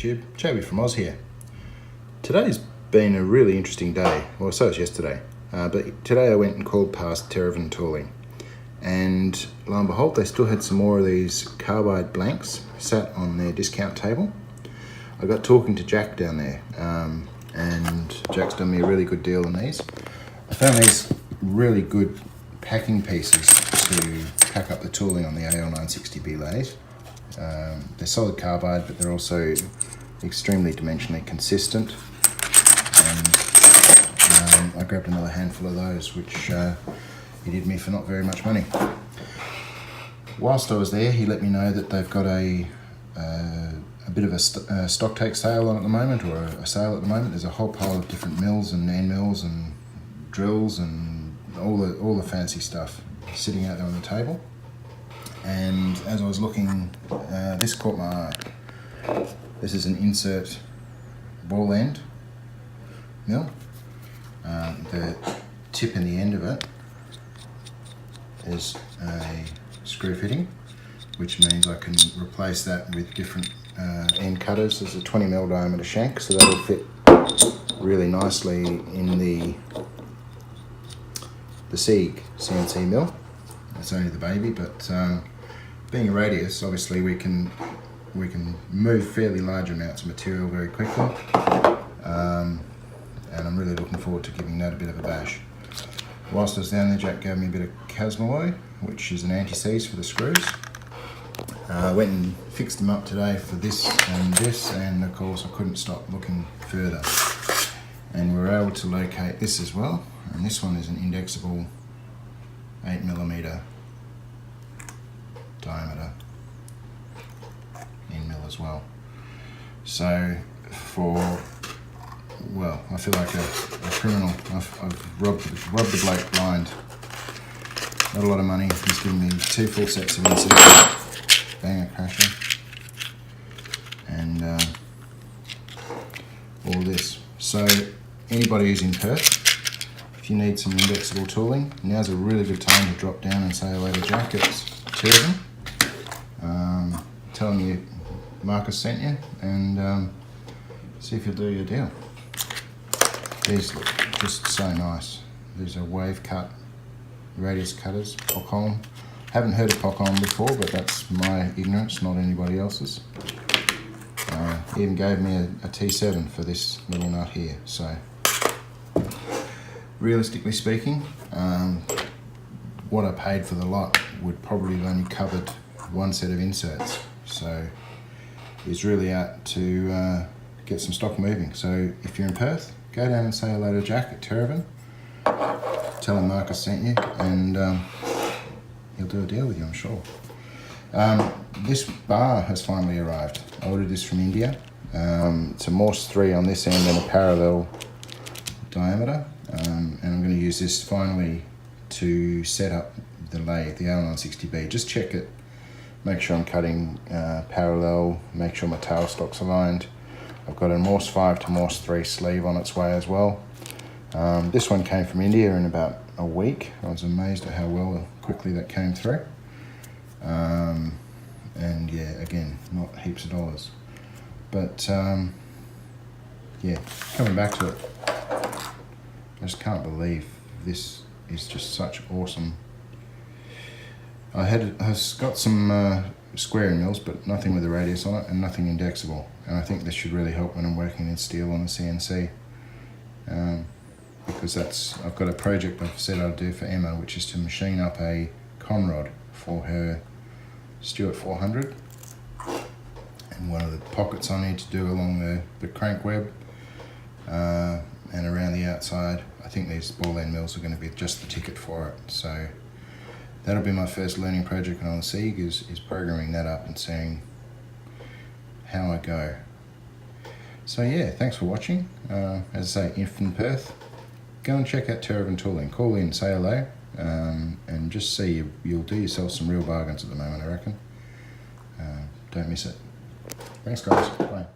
YouTube, Jamie from Oz here. Today's been a really interesting day, well so was yesterday, but today I went and called past Teravin tooling, and lo and behold they still had some more of these carbide blanks sat on their discount table. I got talking to Jack down there, and Jack's done me a really good deal on these. I found these really good packing pieces to pack up the tooling on the AL960B lathe. They're solid carbide, but they're also extremely dimensionally consistent. And I grabbed another handful of those, which he did me for not very much money. Whilst I was there, he let me know that they've got a bit of a stock take sale on at the moment, or a sale at the moment. There's a whole pile of different mills and end mills and drills and all the fancy stuff sitting out there on the table. And as I was looking, this caught my eye. This is an insert ball end mill. The tip and the end of it is a screw fitting, which means I can replace that with different end cutters. There's a 20mm diameter shank, so that'll fit really nicely in the Sieg CNC mill. It's only the baby, but being a radius, obviously we can move fairly large amounts of material very quickly, and I'm really looking forward to giving that a bit of a bash. Whilst I was down there, Jack gave me a bit of Casmalloy, which is an anti-seize for the screws. I went and fixed them up today for this, and of course I couldn't stop looking further. And we were able to locate this as well, and this one is an Indexable 8mm diameter end mill as well. So I feel like a criminal. I've robbed the bloke blind. Not a lot of money. He's given me 2 full sets of inserts, banger crasher, and all this. So anybody who's in Perth, if you need some indexable tooling, now's a really good time to drop down and say hello to Jack at Teravin. Tell him you Marcus sent you, and see if he'll do your deal. These look just so nice. These are wave cut radius cutters, Pockholm. Haven't heard of Pockholm before, but that's my ignorance, not anybody else's. He even gave me a T7 for this little nut here. So realistically speaking, what I paid for the lot would probably have only covered one set of inserts. So he's really out to get some stock moving. So if you're in Perth, go down and say hello to Jack at Teravin. Tell him Marcus sent you, and he'll do a deal with you, I'm sure. This bar has finally arrived. I ordered this from India. It's a Morse 3 on this end and a parallel diameter. And I'm going to use this finally to set up the lathe, the AL960B. Just check it, make sure I'm cutting parallel, make sure my tailstock's aligned. I've got a Morse 5 to Morse 3 sleeve on its way as well. This one came from India in about a week. I was amazed at how quickly that came through. And yeah, again, not heaps of dollars. But yeah, coming back to it, I just can't believe this is just such awesome. I've got some square mills, but nothing with a radius on it, and nothing indexable. And I think this should really help when I'm working in steel on the CNC, because I've got a project I've said I'll do for Emma, which is to machine up a conrod for her Stewart 400, and one of the pockets I need to do along the crank web and around the outside. I think these ball end mills are going to be just the ticket for it. So that'll be my first learning project on the Sieg, is programming that up and seeing how I go. So yeah, thanks for watching. As I say, if in Perth, go and check out Teravin Tooling. Call in, say hello, and just see you'll do yourself some real bargains at the moment, I reckon. Don't miss it. Thanks guys, bye.